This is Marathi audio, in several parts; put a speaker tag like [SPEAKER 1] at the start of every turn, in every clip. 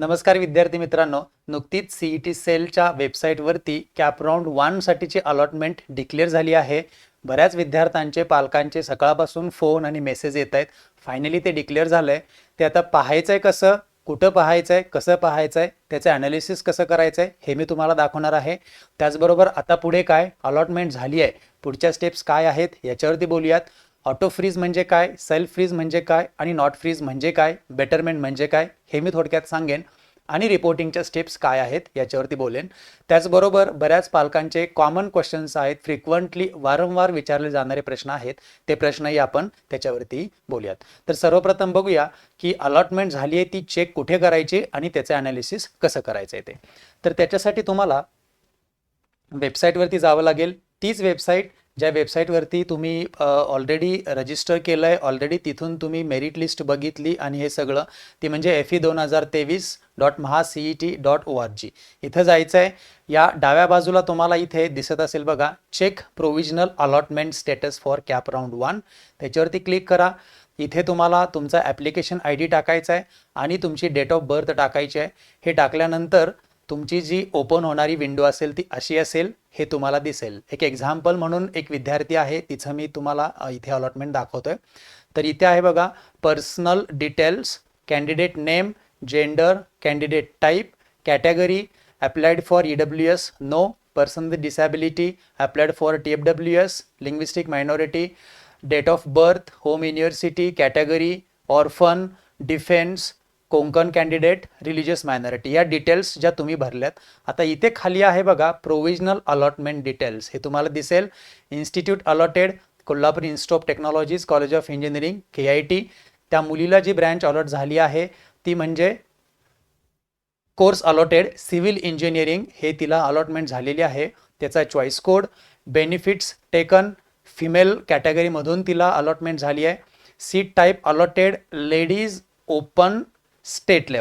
[SPEAKER 1] नमस्कार विद्यार्थी मित्रांनो, नुकतीच सीईटी सेलच्या वेबसाईटवरती कॅप राऊंड 1 साठीची अलॉटमेंट डिक्लेअर झाली आहे. बऱ्याच विद्यार्थ्यांचे पालकांचे सकाळपासून फोन आणि मेसेज येत आहेत. फायनली ते डिक्लेअर झालंय. ते आता पाहायचंय कसं, कुठं पाहायचंय, कसं पाहायचंय, त्याचं ॲनालिसिस कसं करायचंय हे मी तुम्हाला दाखवणार आहे. त्याचबरोबर आता पुढे काय अलॉटमेंट झाली आहे, पुढच्या स्टेप्स काय आहेत याच्यावरती बोलूयात. ऑटो फ्रीज म्हणजे काय, सेल्फ फ्रीज म्हणजे काय आणि नॉट फ्रीज म्हणजे काय, बेटरमेंट म्हणजे काय हे मी थोडक्यात सांगेन आणि रिपोर्टिंगच्या स्टेप्स काय आहेत याच्यावरती बोलेन. त्याचबरोबर बऱ्याच पालकांचे कॉमन क्वेश्चन्स आहेत, फ्रिक्वेंटली वारंवार विचारले जाणारे प्रश्न आहेत, ते प्रश्नही आपण त्याच्यावरती बोलूयात. तर सर्वप्रथम बघूया की अलॉटमेंट झाली आहे ती चेक कुठे करायची आणि त्याचं ॲनालिसिस कसं करायचं आहे ते. तर त्याच्यासाठी तुम्हाला वेबसाईटवरती जावं लागेल. तीच वेबसाईट ज्या वेबसाईटवरती तुम्ही ऑलरेडी रजिस्टर केलं आहे, ऑलरेडी तिथून तुम्ही मेरिट लिस्ट बघितली आणि हे सगळं, ती म्हणजे fe2023.mahacet.org. इथं जायचं आहे. या डाव्या बाजूला तुम्हाला इथे दिसत असेल बघा, check provisional allotment status for CAP round 1. त्याच्यावरती क्लिक करा. इथे तुम्हाला तुमचा ॲप्लिकेशन ID टाकायचा आहे आणि तुमची डेट ऑफ बर्थ टाकायची आहे. हे टाकल्यानंतर तुमची जी ओपन होणारी विंडो असेल ती अशी असेल, हे तुम्हाला दिसेल. एक एक्झाम्पल म्हणून एक विद्यार्थी आहे, तिचं मी तुम्हाला इथे अलॉटमेंट दाखवतोय. तर इथे आहे बघा, personal details, candidate name, gender, candidate type, category, applied for EWS no, person with disability applied for TFWS, linguistic minority, date of birth, home university, category, orphan, defence, Konkan candidate, religious minority, या डिटेल्स ज्या तुम्ही भरल्यात. आता इथे खाली आहे बघा प्रोव्हिजनल अलॉटमेंट डिटेल्स, हे तुम्हाला दिसेल. Institute allotted Kolhapur institute of technologies, college of engineering, KIT. त्या मुलीला जी ब्रँच अलॉट झाली आहे ती म्हणजे कोर्स अलॉटेड सिव्हिल इंजिनिअरिंग, हे तिला अलॉटमेंट झालेली आहे. त्याचा choice code, benefits taken, female कॅटेगरीमधून तिला अलॉटमेंट झाली आहे. Seat type allotted ladies open state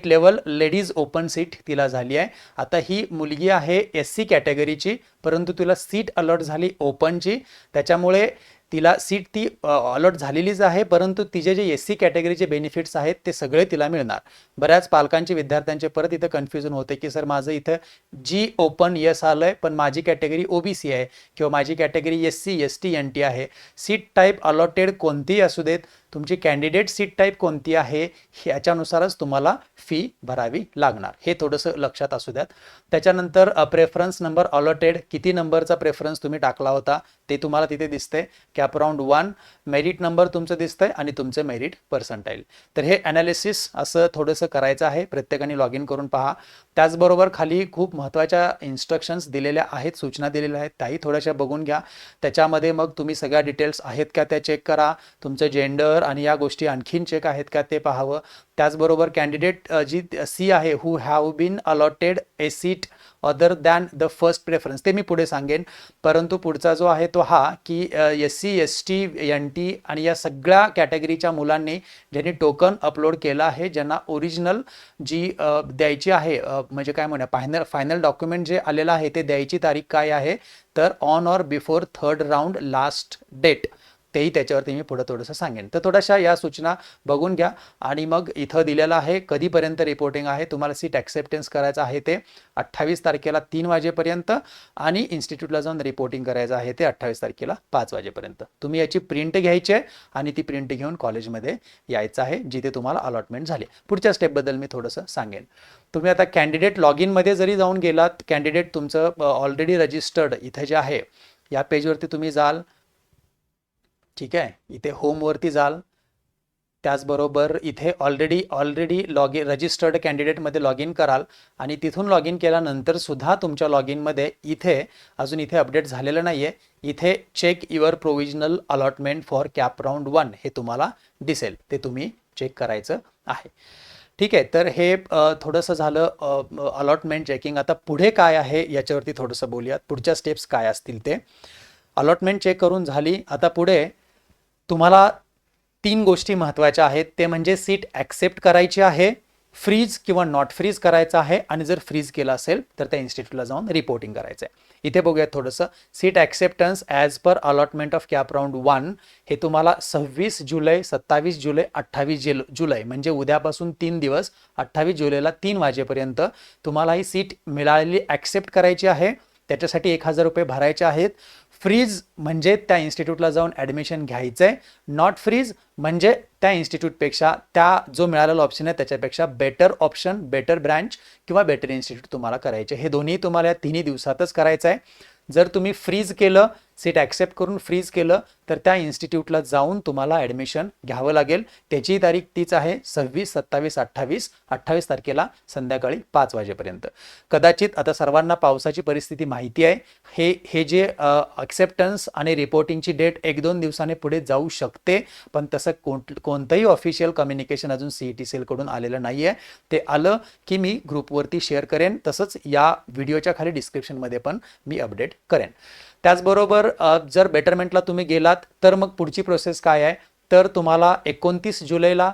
[SPEAKER 1] level ladies open seat तिला झाली आहे. आता ही मुलगी आहे SC कॅटेगरीची, परंतु तिला सीट अलॉट झाली ओपनची, त्याच्यामुळे तिला सीट ती अलॉट झालेलीच आहे, परंतु तिचे जे SC कॅटेगरीचे बेनिफिट्स आहेत ते सगळे तिला मिळणार. बऱ्याच पालकांचे विद्यार्थ्यांचे परत इथं कन्फ्युजन होते की सर माझं इथं जी ओपन यस आलंय, पण माझी कॅटेगरी OBC आहे किंवा माझी कॅटेगरी SC ST NT आहे. सीट टाईप अलॉटेड कोणतीही असू देत, तुमची कॅन्डिडेट सीट टाईप कोणती आहे ह्याच्यानुसारच तुम्हाला फी भरावी लागणार, हे थोडंसं लक्षात असू द्यात. त्याच्यानंतर प्रेफरन्स नंबर अलॉटेड, किती नंबरचा प्रेफरन्स तुम्ही टाकला होता ते तुम्हाला तिथे दिसतंय. कॅप राऊंड 1 मेरिट नंबर तुमचं दिसतंय आणि तुमचं मेरिट पर्सेंटाईल. तर हे ॲनालिसिस असं थोडंसं करायचं आहे, प्रत्येकाने लॉग इन करून पहा. त्याचबरोबर खाली खूप महत्त्वाच्या इन्स्ट्रक्शन्स दिलेल्या आहेत, सूचना दिलेल्या आहेत, त्याही थोड्याशा बघून घ्या. त्याच्यामध्ये मग तुम्ही सगळ्या डिटेल्स आहेत का त्या चेक करा, तुमचं जेंडर आणि या गोष्टी आणखीन चेक आहेत का ते पाहावं. त्याचबरोबर कॅन्डिडेट जी C आहे, who have been allotted a seat other than the first preference, ते मी पुढे सांगेन. परंतु पुढचा जो आहे तो हा की SC ST NT आणि या सगळ्या कॅटेगरीच्या मुलांनी ज्यांनी टोकन अपलोड केलं आहे, ज्यांना ओरिजिनल जी द्यायची आहे, म्हणजे काय म्हणूया फायनल डॉक्युमेंट जे आलेलं आहे ते द्यायची तारीख काय आहे, तर on or before 3rd round last date, तेही त्याच्यावरती मी पुढे थोडंसं सांगेन. तर थोड्याशा या सूचना बघून घ्या. आणि मग इथं दिलेलं आहे कधीपर्यंत रिपोर्टिंग आहे. तुम्हाला सीट ॲक्सेप्टन्स करायचं आहे ते 28 तारखेला 3 वाजेपर्यंत आणि इन्स्टिट्यूटला जाऊन रिपोर्टिंग करायचं आहे ते 28 तारखेला 5 वाजेपर्यंत. तुम्ही याची प्रिंट घ्यायची आहे आणि ती प्रिंट घेऊन कॉलेजमध्ये यायचं आहे जिथे तुम्हाला अलॉटमेंट झाली. पुढच्या स्टेपबद्दल मी थोडंसं सांगेन. तुम्ही आता कॅन्डिडेट लॉग इनमध्ये जरी जाऊन गेलात, कॅन्डिडेट तुमचं ऑलरेडी रजिस्टर्ड इथे जे आहे या पेजवरती तुम्ही जाल, ठीक आहे. इथे होमवरती जाल, त्याचबरोबर इथे ऑलरेडी लॉग इन रजिस्टर्ड कॅन्डिडेटमध्ये लॉग इन कराल आणि तिथून लॉग इन केल्यानंतर सुद्धा तुमच्या लॉग इनमध्ये इथे अजून इथे अपडेट झालेलं नाही आहे, इथे check your provisional allotment for CAP round 1 हे तुम्हाला दिसेल, ते तुम्ही चेक करायचं आहे. ठीक आहे. तर हे थोडंसं झालं अलॉटमेंट चेकिंग. आता पुढे काय आहे याच्यावरती थोडंसं बोलूयात, पुढच्या स्टेप्स काय असतील ते. अलॉटमेंट चेक करून झाली, आता पुढे तुम्हाला 3 गोष्टी महत्त्वाच्या आहेत. ते म्हणजे सीट ॲक्सेप्ट करायची आहे, फ्रीज किंवा नॉट फ्रीज करायचं आहे आणि जर फ्रीज केलं असेल तर त्या इन्स्टिट्यूटला जाऊन रिपोर्टिंग करायचं आहे. इथे बघूयात थोडंसं. Seat acceptance as per allotment of cap round 1 हे तुम्हाला 26 जुलै, 27 जुलै, 28 जुलै म्हणजे उद्यापासून 3 दिवस 28 जुलैला 3 वाजेपर्यंत तुम्हाला ही सीट मिळालेली ॲक्सेप्ट करायची आहे. त्याच्यासाठी 1,000 रुपये भरायचे आहेत. फ्रीज म्हणजे त्या इन्स्टिट्यूटला जाऊन ॲडमिशन घ्यायचं आहे. नॉट फ्रीज म्हणजे त्या इन्स्टिट्यूटपेक्षा त्या जो मिळालेला ऑप्शन आहे त्याच्यापेक्षा बेटर ऑप्शन, बेटर ब्रँच किंवा बेटर इन्स्टिट्यूट तुम्हाला करायचे. हे दोन्ही तुम्हाला या 3 दिवसातच करायचं आहे. जर तुम्ही फ्रीज केलं, सीट ॲक्सेप्ट करून फ्रीज केलं तर त्या इन्स्टिट्यूटला जाऊन तुम्हाला ॲडमिशन घ्यावं लागेल. त्याची तारीख तीच आहे 26, 27, 28. 28 तारखेला संध्याकाळी 5 वाजेपर्यंत. कदाचित आता सर्वांना पावसाची परिस्थिती माहिती आहे. हे जे ॲक्सेप्टन्स आणि रिपोर्टिंगची डेट 1-2 दिवसाने पुढे जाऊ शकते, पण तसं कोणतंही ऑफिशियल कम्युनिकेशन अजून CET सेलकडून आलेलं नाही आहे. ते आलं की मी ग्रुपवरती शेअर करेन, तसंच या व्हिडिओच्या खाली डिस्क्रिप्शनमध्ये पण मी अपडेट करेन. त्याचबरोबर जर बेटरमेंटला तुम्ही गेलात तर मग पुढची प्रोसेस काय आहे, तर तुम्हाला 29 जुलैला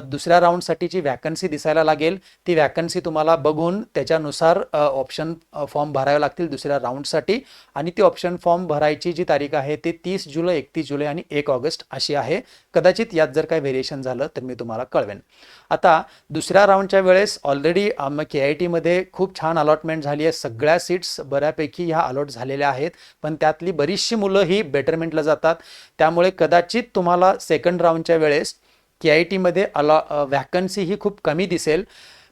[SPEAKER 1] दुसऱ्या राऊंडसाठीची वॅकन्सी दिसायला लागेल. ती वॅकन्सी तुम्हाला बघून त्याच्यानुसार ऑप्शन फॉर्म भरावे लागतील दुसऱ्या राऊंडसाठी. आणि ती ऑप्शन फॉर्म भरायची जी तारीख आहे ती 30 जुलै, 31 जुलै आणि 1 ऑगस्ट अशी आहे. कदाचित यात जर काही व्हेरिएशन झालं तर मी तुम्हाला कळवेन. आता दुसऱ्या राऊंडच्या वेळेस ऑलरेडी KITमध्ये खूप छान अलॉटमेंट झाली आहे. सगळ्या सीट्स बऱ्यापैकी ह्या अलॉट झालेल्या आहेत, पण त्यातली बरीचशी मुलं ही बेटरमेंटला जातात. त्यामुळे कदाचित तुम्हाला सेकंड राऊंडच्या वेळेस KITमध्ये वॅकन्सी ही खूप कमी दिसेल,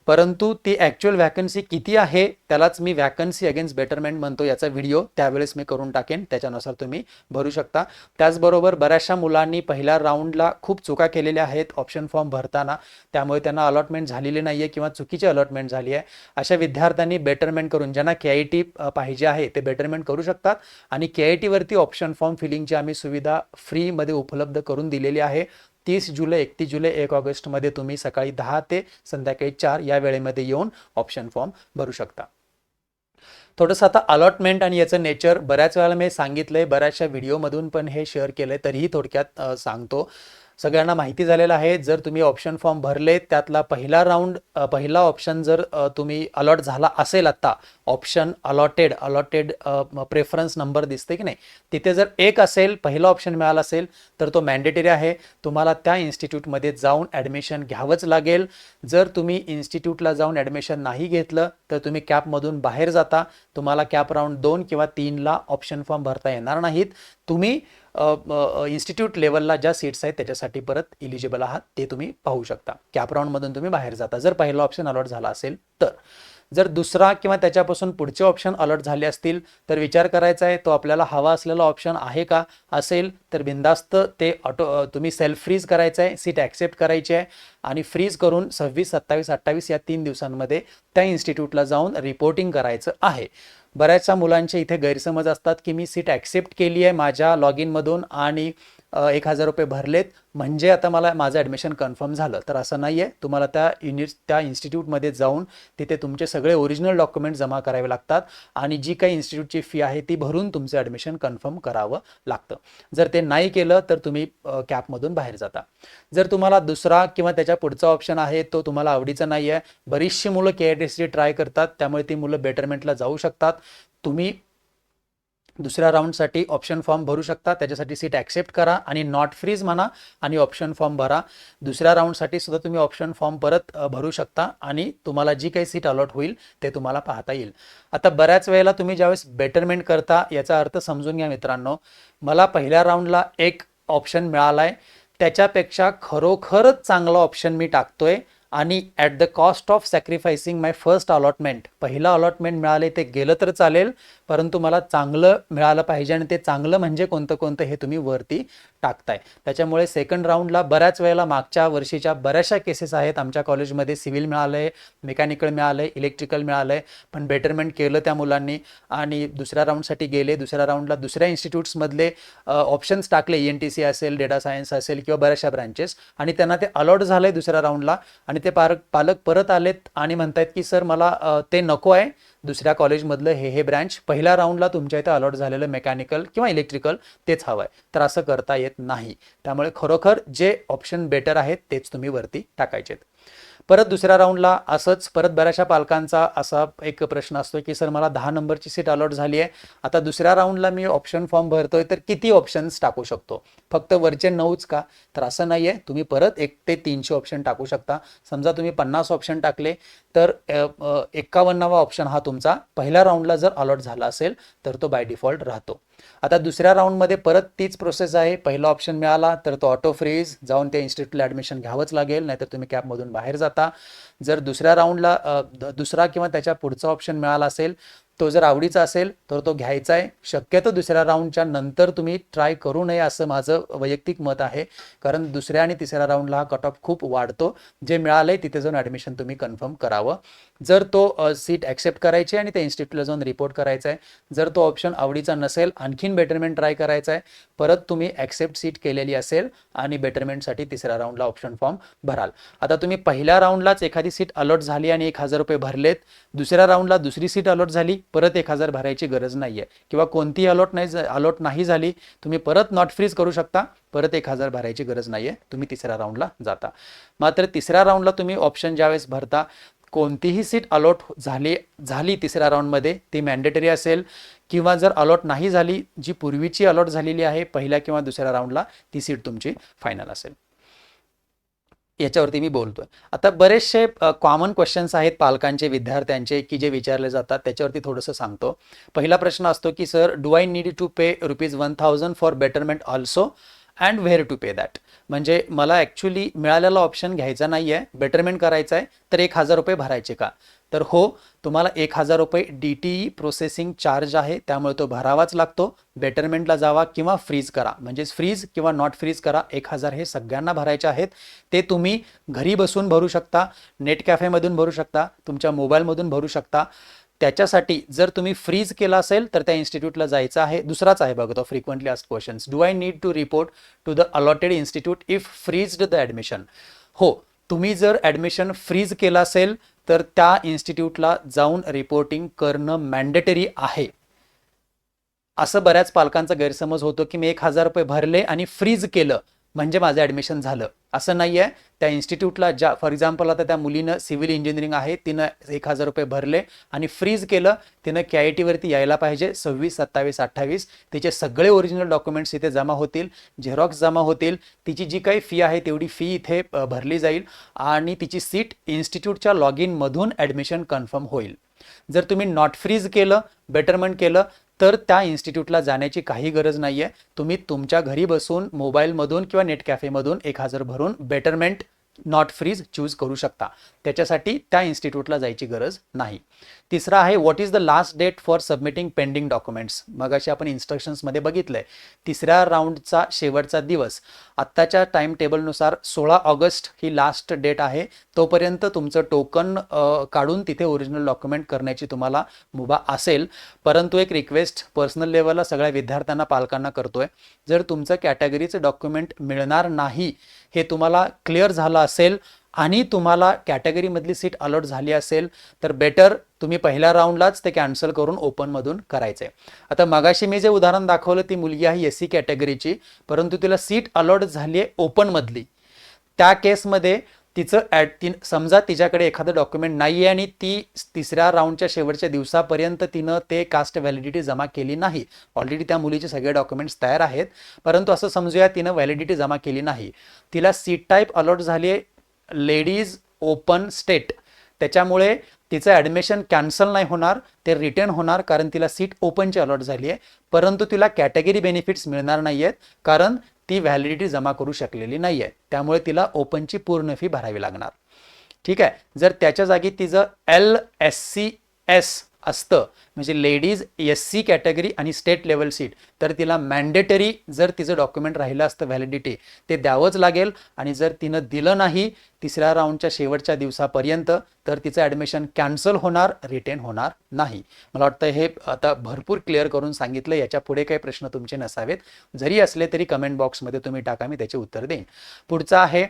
[SPEAKER 1] परंतु ती ॲक्च्युअल वॅकन्सी किती आहे त्यालाच मी वॅकन्सी अगेन्स्ट बेटरमेंट म्हणतो, याचा व्हिडिओ त्यावेळेस मी करून टाकेन. त्याच्यानुसार तुम्ही भरू शकता. त्याचबरोबर बऱ्याचशा मुलांनी पहिल्या राऊंडला खूप चुका केलेल्या आहेत ऑप्शन फॉर्म भरताना, त्यामुळे त्यांना अलॉटमेंट झालेली नाही आहे किंवा चुकीची अलॉटमेंट झाली आहे. अशा विद्यार्थ्यांनी बेटरमेंट करून, ज्यांना KIT पाहिजे आहे ते बेटरमेंट करू शकतात. आणि KITवरती ऑप्शन फॉर्म फिलिंगची आम्ही सुविधा फ्रीमध्ये उपलब्ध करून दिलेली आहे. 30 जुलै, 31 जुलै, 1 ऑगस्टमध्ये तुम्ही सकाळी 10 ते संध्याकाळी 4 या वेळेमध्ये येऊन ऑप्शन फॉर्म भरू शकता. थोडंसं आता अलॉटमेंट आणि याचं नेचर बऱ्याच वेळेला मी सांगितलंय, बऱ्याचशा व्हिडिओमधून पण हे शेअर केलंय, तरीही थोडक्यात सांगतो. सगळ्यांना माहिती झालेलं आहे, जर तुम्ही ऑप्शन फॉर्म भरले त्यातला पहिला ऑप्शन जर तुम्ही अलॉट झाला असेल, आता ऑप्शन अलॉटेड प्रेफरन्स नंबर दिसते की नाही, तिथे जर 1 असेल, पहिला ऑप्शन मिळाला असेल तर तो मॅन्डेटरी आहे. तुम्हाला त्या इन्स्टिट्यूटमध्ये जाऊन ॲडमिशन घ्यावंच लागेल. जर तुम्ही इन्स्टिट्यूटला जाऊन ॲडमिशन नाही घेतलं तर तुम्ही कॅपमधून बाहेर जाता. तुम्हाला कॅप राऊंड 2 किंवा 3ला ऑप्शन फॉर्म भरता येणार नाहीत. तुम्ही इन्स्टिट्यूट लेवलला ज्या सीट्स आहेत त्याच्यासाठी परत इलिजिबल आहात ते तुम्ही पाहू शकता. कॅप राऊंडमधून तुम्ही बाहेर जाता जर पहिला ऑप्शन अलॉट झाला असेल तर. जर दुसरा किंवा त्याच्यापासून पुढचे ऑप्शन अलॉट झाले असतील तर विचार करायचा आहे तो आपल्याला हवा असलेला ऑप्शन आहे का. असेल तर बिंदास्त ते तुम्ही सेल्फ फ्रीज करायचं आहे, सीट ॲक्सेप्ट करायची आहे आणि फ्रीज करून 26, 27, 28 या 3 दिवसांमध्ये त्या इन्स्टिट्यूटला जाऊन रिपोर्टिंग करायचं आहे. बऱ्याचशा मुलांचे इथे गैरसमज असतात की मी सीट ॲक्सेप्ट केली आहे माझ्या लॉग इनमधून आणि 1,000 रुपये भरलेत म्हणजे आता माझं ॲडमिशन कन्फर्म झालं, तर असं नाही आहे. तुम्हाला त्या इन्स्टिट्यूटमध्ये जाऊन तिथे तुमचे सगळे ओरिजिनल डॉक्युमेंट जमा करावे लागतात आणि जी काही इन्स्टिट्यूटची फी आहे ती भरून तुमचं ॲडमिशन कन्फर्म करावं लागतं. जर ते नाही केलं तर तुम्ही कॅपमधून बाहेर जाता. जर तुम्हाला दुसरा किंवा त्याच्या पुढचा ऑप्शन आहे तो तुम्हाला आवडीचा नाही आहे, बरीचशी मुलं KITसाठी ट्राय करतात त्यामुळे ती मुलं बेटरमेंटला जाऊ शकतात. तुम्ही दुसऱ्या राऊंडसाठी ऑप्शन फॉर्म भरू शकता, त्याच्यासाठी सीट ॲक्सेप्ट करा आणि नॉट फ्रीज म्हणा आणि ऑप्शन फॉर्म भरा. दुसऱ्या राऊंडसाठी सुद्धा तुम्ही ऑप्शन फॉर्म परत भरू शकता आणि तुम्हाला जी काही सीट अलॉट होईल ते तुम्हाला पाहता येईल. आता बऱ्याच वेळेला तुम्ही ज्यावेळेस बेटरमेंट करता याचा अर्थ समजून घ्या मित्रांनो, मला पहिल्या राऊंडला एक ऑप्शन मिळालाय, त्याच्यापेक्षा खरोखरच चांगला ऑप्शन मी टाकतोय आणि at the cost of sacrificing my first allotment, पहिला अलॉटमेंट मिळाले ते गेलं तर चालेल, परंतु मला चांगलं मिळालं पाहिजे आणि ते चांगलं म्हणजे कोणतं हे तुम्ही वरती टाकताय. त्याच्यामुळे सेकंड राऊंडला बऱ्याच वेळेला मागच्या वर्षीच्या बऱ्याचशा केसेस आहेत. आमच्या कॉलेजमध्ये सिव्हिल मिळालंय, मेकॅनिकल मिळालंय, इलेक्ट्रिकल मिळालंय, पण बेटरमेंट केलं त्या मुलांनी आणि दुसऱ्या राऊंडसाठी गेले. दुसऱ्या राऊंडला दुसऱ्या इन्स्टिट्यूट्समधले ऑप्शन्स टाकले, ENTC असेल, डेटा सायन्स असेल किंवा बऱ्याचशा ब्रँचेस, आणि त्यांना ते अलॉट झालंय दुसऱ्या राऊंडला आणि ते पालक परत आलेत आणि म्हणतायत की सर मला ते नको आहे, दुसऱ्या कॉलेजमधलं हे ब्रँच पहिल्या राऊंडला तुमच्या इथे अलॉट झालेलं मेकॅनिकल किंवा इलेक्ट्रिकल तेच हवं आहे. तर असं करता येत नाही. त्यामुळे खरोखर जे ऑप्शन बेटर आहेत तेच तुम्ही वरती टाकायचे. परत दुसऱ्या राऊंडला असंच परत बऱ्याचशा पालकांचा असा एक प्रश्न असतो की सर मला 10 नंबरची सीट अलॉट झाली आहे, आता दुसऱ्या राऊंडला मी ऑप्शन फॉर्म भरतोय तर किती ऑप्शन्स टाकू शकतो, फक्त वरचे 9च का? तर असं नाही आहे, तुम्ही परत 1 ते 300 ऑप्शन टाकू शकता. समजा तुम्ही 50 ऑप्शन टाकले तर 51वा ऑप्शन हा तुमचा पहिल्या राऊंडला जर अलॉट झाला असेल तर तो बाय डिफॉल्ट राहतो. आता दुसऱ्या राऊंडमध्ये परत तीच प्रोसेस आहे. पहिला ऑप्शन मिळाला तर तो ऑटो फ्रीज, जाऊन त्या इन्स्टिट्यूटला ॲडमिशन घ्यावंच लागेल, नाहीतर तुम्ही कॅपमधून बाहेर जाता. जर दुसऱ्या राऊंडला दुसरा किंवा त्याच्या पुढचा ऑप्शन मिळाला असेल, तो जर आवडीचा असेल तर तो घ्यायचा आहे. शक्यतो दुसऱ्या राऊंडच्या नंतर तुम्ही ट्राय करू नये असं माझं वैयक्तिक मत आहे, कारण दुसऱ्या आणि तिसऱ्या राऊंडला हा कट ऑफ खूप वाढतो. जे मिळालंय तिथे जाऊन ॲडमिशन तुम्ही कन्फर्म करावं. जर तो सीट ॲक्सेप्ट करायची आणि त्या इन्स्टिट्यूटला जाऊन रिपोर्ट करायचा आहे. जर तो ऑप्शन आवडीचा नसेल, आणखीन बेटरमेंट ट्राय करायचा आहे, परत तुम्ही ॲक्सेप्ट सीट केलेली असेल आणि बेटरमेंटसाठी तिसऱ्या राऊंडला ऑप्शन फॉर्म भराल. आता तुम्ही पहिल्या राऊंडलाच एखादी सीट अलॉट झाली आणि 1000 रुपये भरलेत, दुसऱ्या राऊंडला दुसरी सीट अलॉट झाली, परत 1000 भरायची गरज नाही आहे, किंवा कोणतीही अलॉट नाही झाली, तुम्ही परत नॉट फ्रीज करू शकता, परत 1000 भरायची गरज नाही आहे, तुम्ही तिसऱ्या राऊंडला जाता. मात्र तिसऱ्या राऊंडला तुम्ही ऑप्शन ज्यावेळेस भरता, कोणतीही सीट अलॉट झाली तिसऱ्या राऊंडमध्ये ती मॅन्डेटरी असेल, किंवा जर अलॉट नाही झाली, जी पूर्वीची अलॉट झालेली आहे पहिल्या किंवा दुसऱ्या राऊंडला, ती सीट तुमची फायनल असेल. याच्यावरती मी बोलतोय. आता बरेचसे कॉमन क्वेश्चन्स आहेत पालकांचे, विद्यार्थ्यांचे, की जे विचारले जातात, त्याच्यावरती थोडंसं सांगतो. पहिला प्रश्न असतो की sir, do I need to pay ₹1000 for betterment also and where to pay that? म्हणजे मला ॲक्च्युली मिळालेला ऑप्शन घ्यायचा नाही आहे, बेटरमेंट करायचा आहे, तर 1000 रुपये भरायचे का? तर हो, तुम्हाला 1000 रुपये DTE प्रोसेसिंग चार्ज आहे, त्यामुळे तो भरावाच लागतो. बेटरमेंटला जावा किंवा फ्रीज करा, म्हणजेच फ्रीज किंवा नॉट फ्रीज करा, 1000 हे सगळ्यांना भरायचे आहेत. ते तुम्ही घरी बसून भरू शकता, नेट कॅफेमधून भरू शकता, तुमच्या मोबाईलमधून भरू शकता. त्याच्यासाठी जर तुम्ही फ्रीज केला असेल तर त्या इन्स्टिट्यूटला जायचं आहे. दुसराच आहे बघा तो frequently asked questions, do I need to report to the allotted institute if freezed the admission? हो, तुम्ही जर ॲडमिशन फ्रीज केलं असेल तर त्या इन्स्टिट्यूटला जाऊन रिपोर्टिंग करणं मॅन्डेटरी आहे. असं बऱ्याच पालकांचा गैरसमज होतो की मी 1000 रुपये भरले आणि फ्रीज केलं म्हणजे माझं ॲडमिशन झालं. असं नाही आहे. त्या इन्स्टिट्यूटला फॉर एक्झाम्पल आता त्या मुलीनं सिव्हिल इंजिनिअरिंग आहे, तिनं 1000 रुपये भरले आणि फ्रीज केलं, तिनं KIT वरती यायला पाहिजे 26, 27, 28. तिचे सगळे ओरिजिनल डॉक्युमेंट्स इथे जमा होतील, झेरॉक्स जमा होतील, तिची जी काही फी आहे तेवढी फी इथे भरली जाईल आणि तिची सीट इन्स्टिट्यूटच्या लॉग इनमधून ॲडमिशन कन्फर्म होईल. जर तुम्ही नॉट फ्रीज केलं, बेटरमेंट केलं, तर त्या इन्स्टिट्यूटला जाण्याची काही गरज नाही आहे. तुम्ही तुमच्या घरी बसून मोबाईलमधून किंवा नेट कॅफेमधून 1000 भरून बेटरमेंट नॉट फ्रीज चूज करू शकता. त्याच्यासाठी त्या इन्स्टिट्यूटला जायची गरज नाही. तिसरा आहे, what is the last date for submitting pending documents? मगाशी आपण इन्स्ट्रक्शन्समध्ये बघितलंय, तिसऱ्या राऊंडचा शेवटचा दिवस आत्ताच्या टाइम टेबलनुसार 16 ऑगस्ट ही लास्ट डेट आहे. तोपर्यंत तुमचं टोकन काढून तिथे ओरिजिनल डॉक्युमेंट करण्याची तुम्हाला मुभा असेल. परंतु एक रिक्वेस्ट पर्सनल लेवलला सगळ्या विद्यार्थ्यांना, पालकांना करतोय, जर तुमचं कॅटेगरीचं डॉक्युमेंट मिळणार नाही हे तुम्हाला क्लिअर झालं असेल आणि तुम्हाला कॅटेगरीमधली सीट अलॉट झाली असेल तर बेटर तुम्ही पहिल्या राऊंडलाच ते कॅन्सल करून ओपनमधून करायचे. आता मगाशी मी जे उदाहरण दाखवलं, ती मुलगी आहे SC कॅटेगरीची, परंतु तिला सीट अलॉट झाली आहे ओपनमधली. त्या केसमध्ये तिचं समजा तिच्याकडे एखादं डॉक्युमेंट नाही आहे आणि ती तिसऱ्या राऊंडच्या शेवटच्या दिवसापर्यंत तिनं ते कास्ट व्हॅलिडिटी जमा केली नाही. ऑलरेडी त्या मुलीचे सगळे डॉक्युमेंट्स तयार आहेत, परंतु असं समजूया तिनं व्हॅलिडिटी जमा केली नाही. तिला सीट टाईप अलॉट झाली आहे लेडीज ओपन स्टेट, त्याच्यामुळे तिचं ॲडमिशन कॅन्सल नाही होणार, ते रिटर्न होणार, कारण तिला सीट ओपनची अलॉट झाली आहे. परंतु तिला कॅटेगरी बेनिफिट्स मिळणार नाही आहेत, कारण ती व्हॅलिडिटी जमा करू शकलेली नाही आहे. त्यामुळे तिला ओपनची पूर्ण फी भरावी लागणार. ठीक आहे. जर त्याच्या जागी तिचं LSCS असतं, म्हणजे लेडीज SC कॅटेगरी आणि स्टेट लेवल सीट, तर तिला मॅन्डेटरी जर तिचं डॉक्युमेंट राहिलं असतं व्हॅलिडिटी ते द्यावंच लागेल. आणि जर तिनं दिलं नाही तिसऱ्या राऊंडच्या शेवटच्या दिवसापर्यंत तर तिचं ॲडमिशन कॅन्सल होणार, रिटेन होणार नाही. मला वाटतं हे आता भरपूर क्लिअर करून सांगितलं. याच्या पुढे काही प्रश्न तुमचे नसावेत, जरी असले तरी कमेंट बॉक्समध्ये तुम्ही टाका, मी त्याचे उत्तर देईन. पुढचा आहे,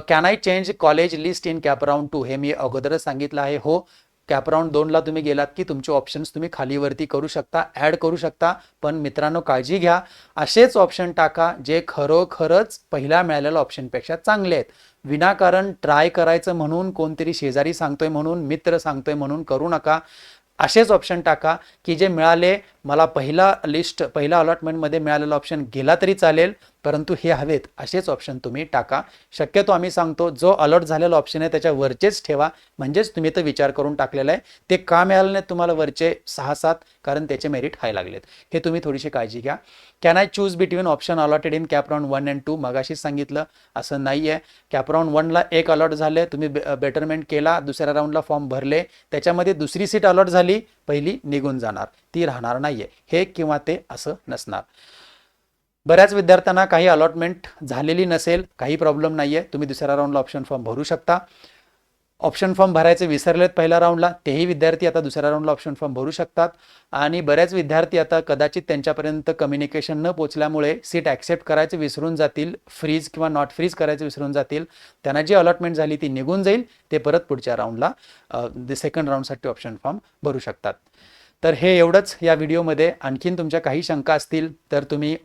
[SPEAKER 1] can I change college list in cap round 2? हे मी अगोदरच सांगितलं आहे. हो, कॅप राऊंड 2ला तुम्ही गेलात की तुमचे ऑप्शन्स तुम्ही खालीवरती करू शकता, ॲड करू शकता. पण मित्रांनो काळजी घ्या, असेच ऑप्शन टाका जे खरोखरच पहिल्या मिळालेल्या ऑप्शनपेक्षा चांगले आहेत. विनाकारण ट्राय करायचं म्हणून, कोणतरी शेजारी सांगतोय म्हणून, मित्र सांगतोय म्हणून करू नका. असेच ऑप्शन टाका की जे मिळाले, मला पहिला अलॉटमेंटमध्ये मिळालेला ऑप्शन गेला तरी चालेल, परंतु हे हवेत असेच ऑप्शन तुम्ही टाका. शक्यतो आम्ही सांगतो जो अलॉट झालेला ऑप्शन आहे त्याच्या वरचेच ठेवा, म्हणजेच तुम्ही तर विचार करून टाकलेला आहे. ते का मिळाले नाहीत तुम्हाला वरचे 6-7? कारण त्याचे मेरिट हाय लागलेत. हे तुम्ही थोडीशी काळजी घ्या. Can I choose between option allotted in cap round 1 and 2? मगाशीच सांगितलं असं नाही आहे. कॅप राऊंड 1ला एक अलॉट झाले, तुम्ही बेटरमेंट केला, दुसऱ्या राऊंडला फॉर्म भरले, त्याच्यामध्ये दुसरी सीट अलॉट झाली, पहिली निघून जाणार, ती राहणार नाहीये. हे किंवा ते असं नसणार. बऱ्याच विद्यार्थ्यांना काही अलॉटमेंट झालेली नसेल, काही प्रॉब्लेम नाहीये, तुम्ही दुसऱ्या राऊंडला ऑप्शन फॉर्म भरू शकता. ऑप्शन फॉर्म भरायचे विसरलेत पहिल्या राऊंडला, तेही विद्यार्थी आता दुसऱ्या राऊंडला ऑप्शन फॉर्म भरू शकतात. आणि बऱ्याच विद्यार्थी आता कदाचित त्यांच्यापर्यंत कम्युनिकेशन न पोचल्यामुळे सीट ॲक्सेप्ट करायचं विसरून जातील, फ्रीज किंवा नॉट फ्रीज करायचं विसरून जातील. त्यांना जी अलॉटमेंट झाली ती निघून जाईल, ते परत पुढच्या राऊंडला सेकंड राऊंडसाठी ऑप्शन फॉर्म भरू शकतात. तर हे एवढंच या व्हिडिओमध्ये. आणखीन तुमच्या काही शंका असतील तर तुम्ही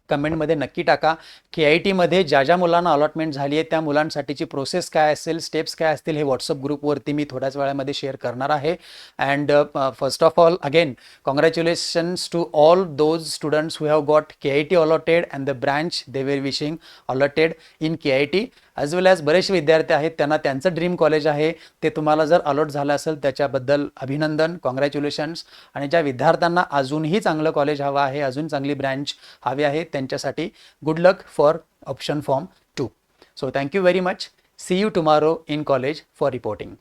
[SPEAKER 1] कमेंटमध्ये नक्की टाका. KIT ज्या ज्या मुलांना अलॉटमेंट झाली आहे त्या मुलांसाठीची प्रोसेस काय असेल, स्टेप्स काय असतील, हे व्हॉट्सअप ग्रुपवरती मी थोड्याच वेळामध्ये शेअर करणार आहे. And first of all again congratulations to all those students who have got KIT allotted and the branch they were wishing allotted in KIT. As well as बरेचसे विद्यार्थी आहेत त्यांना त्यांचं ड्रीम कॉलेज आहे, ते तुम्हाला जर अलॉट झालं असेल त्याच्याबद्दल अभिनंदन, कॉंग्रॅच्युलेशन्स. आणि ज्या विद्यार्थ्यांना अजूनही चांगलं कॉलेज हवं आहे, अजून चांगली ब्रँच हवी आहे, त्यांच्यासाठी good luck for option form 2. So thank you very much. See you tomorrow in college for reporting.